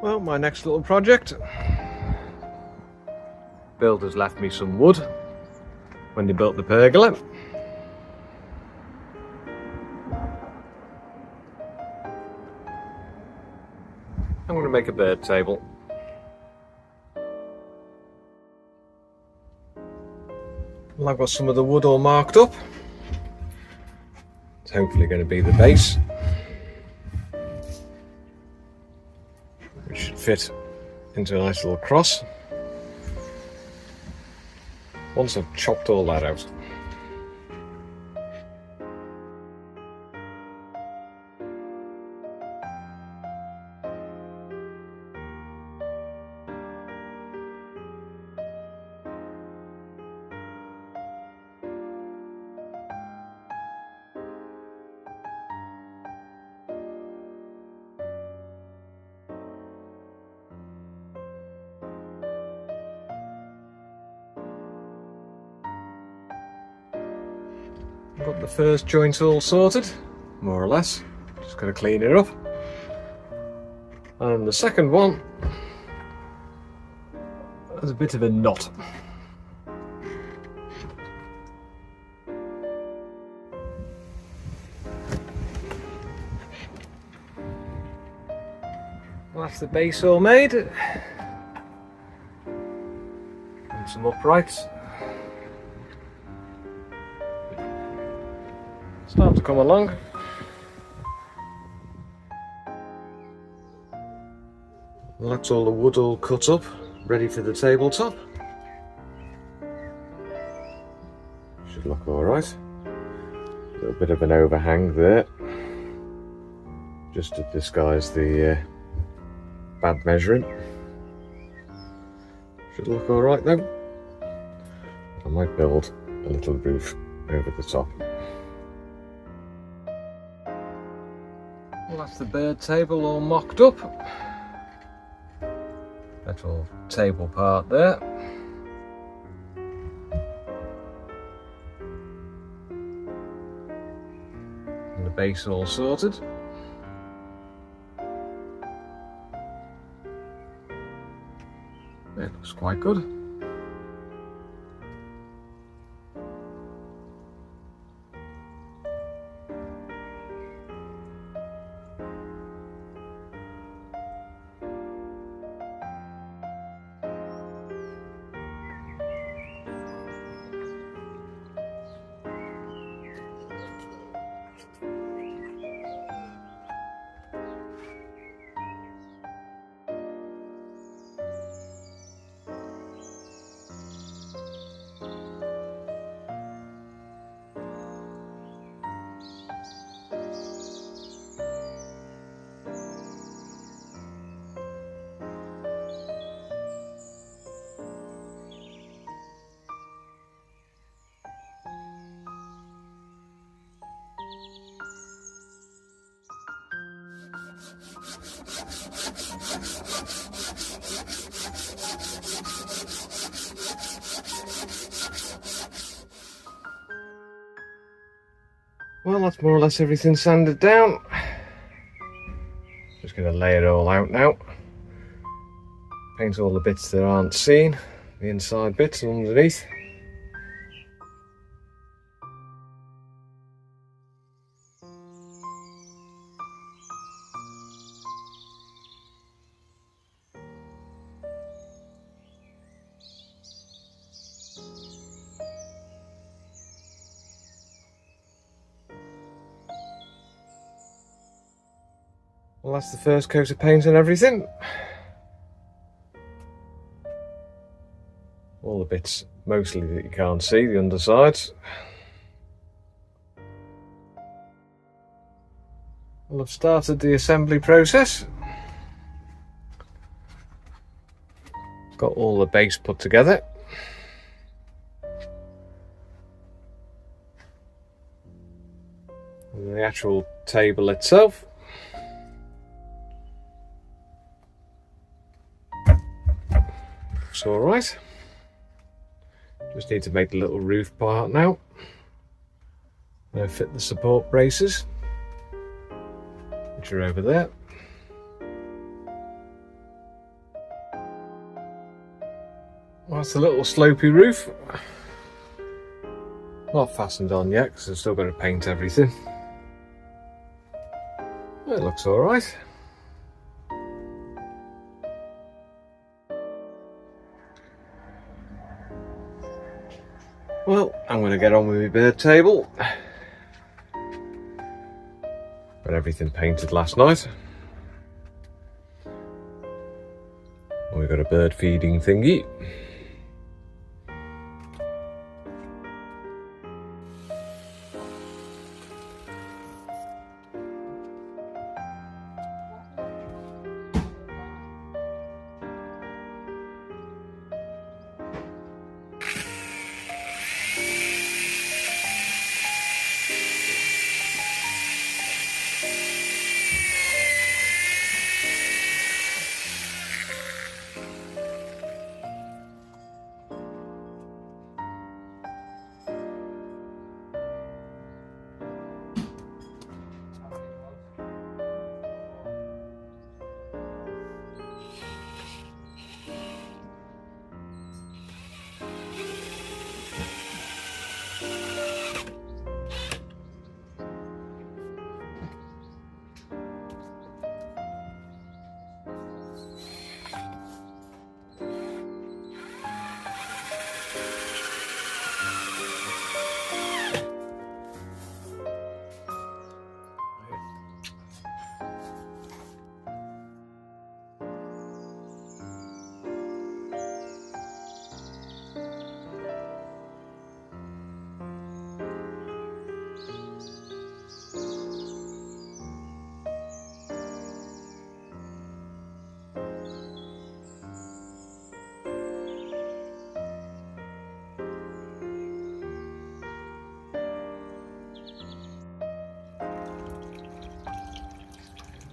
Well, my next little project. Builders left me some wood when they built the pergola. I'm going to make a bird table. Well, I've got some of the wood all marked up. It's hopefully going to be the base, which should fit into a nice little cross once I've chopped all that out. Got the first joint all sorted, more or less. Just got to clean it up. And the second one has a bit of a knot. Well, that's the base all made. And some uprights. Start to come along. Well, that's all the wood all cut up, ready for the tabletop. Should look alright. A little bit of an overhang there, just to disguise the bad measuring. Should look alright though. I might build a little roof over the top. Well, that's the bird table all mocked up. That little table part there. And the base all sorted. It looks quite good. Well, that's more or less everything sanded down. Just going to lay it all out now. Paint all the bits that aren't seen, the inside bits underneath. Well, that's the first coat of paint and everything. All the bits mostly that you can't see, the undersides. Well, I've started the assembly process. Got all the base put together. And the actual table itself. Looks alright. Just need to make the little roof part now. Fit the support braces, which are over there. That's the little slopey roof. Not fastened on yet because I've still got to paint everything. It looks alright. Well, I'm going to get on with my bird table. Got everything painted last night. We've got a bird feeding thingy.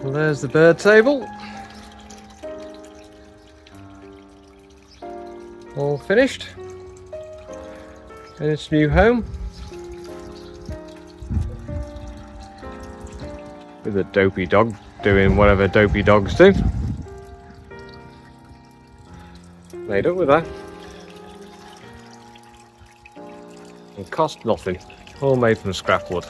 Well, there's the bird table. All finished in its new home. With a dopey dog doing whatever dopey dogs do. Made up with that. And cost nothing. All made from scrap wood.